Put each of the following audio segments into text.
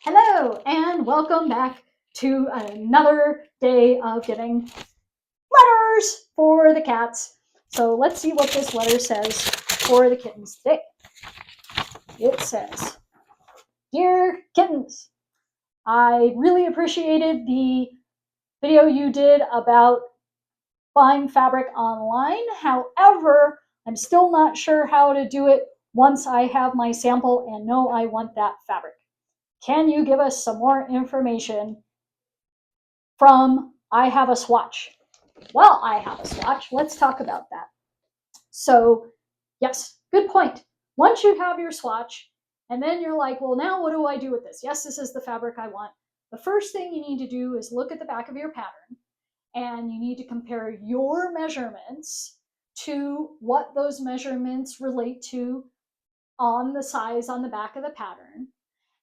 Hello and welcome back to another day of getting letters for the cats. So let's see what this letter says for the kittens today. It says, Dear kittens, I really appreciated the video you did about buying fabric online. However, I'm still not sure how to do it once I have my sample and know I want that fabric. Can you give us some more information from I have a swatch? Well, I have a swatch. Let's talk about that. So, yes, good point. Once you have your swatch, and then you're like, well, now what do I do with this? Yes, this is the fabric I want. The first thing you need to do is look at the back of your pattern, and you need to compare your measurements to what those measurements relate to on the size on the back of the pattern.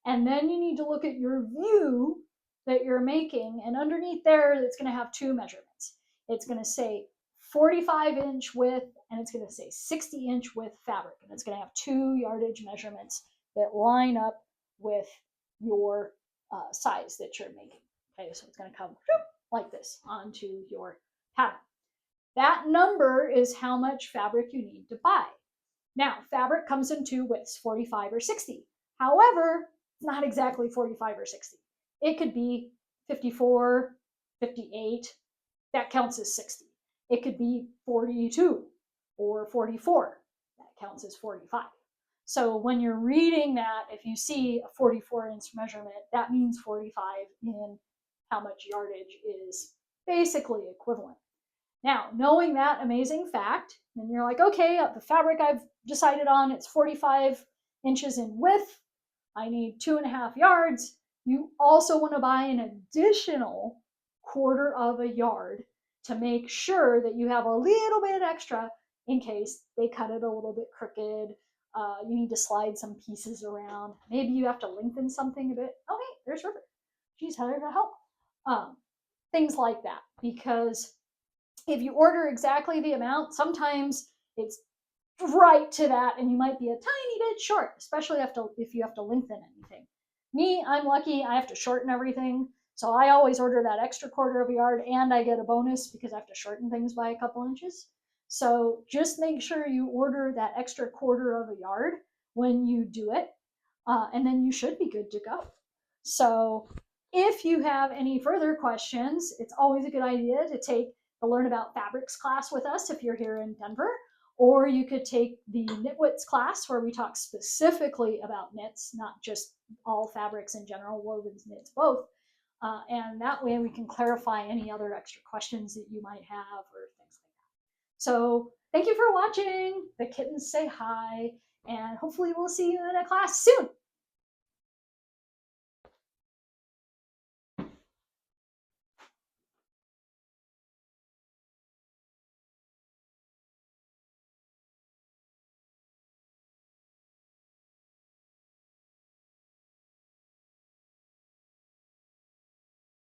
And then you need to look at your view that you're making, and underneath there, it's going to have two measurements. It's going to say 45-inch width, and it's going to say 60-inch width fabric, and it's going to have two yardage measurements that line up with your size that you're making. Okay, so it's going to come like this onto your pattern. That number is how much fabric you need to buy. Now, fabric comes in two widths, 45 or 60. However, it's not exactly 45 or 60. It could be 54, 58. That counts as 60. It could be 42 or 44. That counts as 45. So when you're reading that, if you see a 44-inch measurement, that means 45 in how much yardage is basically equivalent. Now, knowing that amazing fact, and you're like, okay, the fabric I've decided on, it's 45 inches in width. I need 2.5 yards. You also want to buy an additional 1/4 of a yard to make sure that you have a little bit extra in case they cut it a little bit crooked. You need to slide some pieces around. Maybe you have to lengthen something a bit. Oh, hey, there's River. She's here to help. Things like that, because if you order exactly the amount, sometimes it's right to that and you might be a tiny bit short, especially if you have to lengthen anything. Me, I'm lucky, I have to shorten everything, so I always order that extra 1/4 of a yard, and I get a bonus because I have to shorten things by a couple inches. So just make sure you order that extra 1/4 of a yard when you do it, and then you should be good to go. So if you have any further questions, it's always a good idea to take the Learn About Fabrics class with us if you're here in Denver, or you could take the Knitwits class where we talk specifically about knits, not just all fabrics in general, wovens, knits, both. And that way we can clarify any other extra questions that you might have or things like that. So thank you for watching. The kittens say hi, and hopefully we'll see you in a class soon.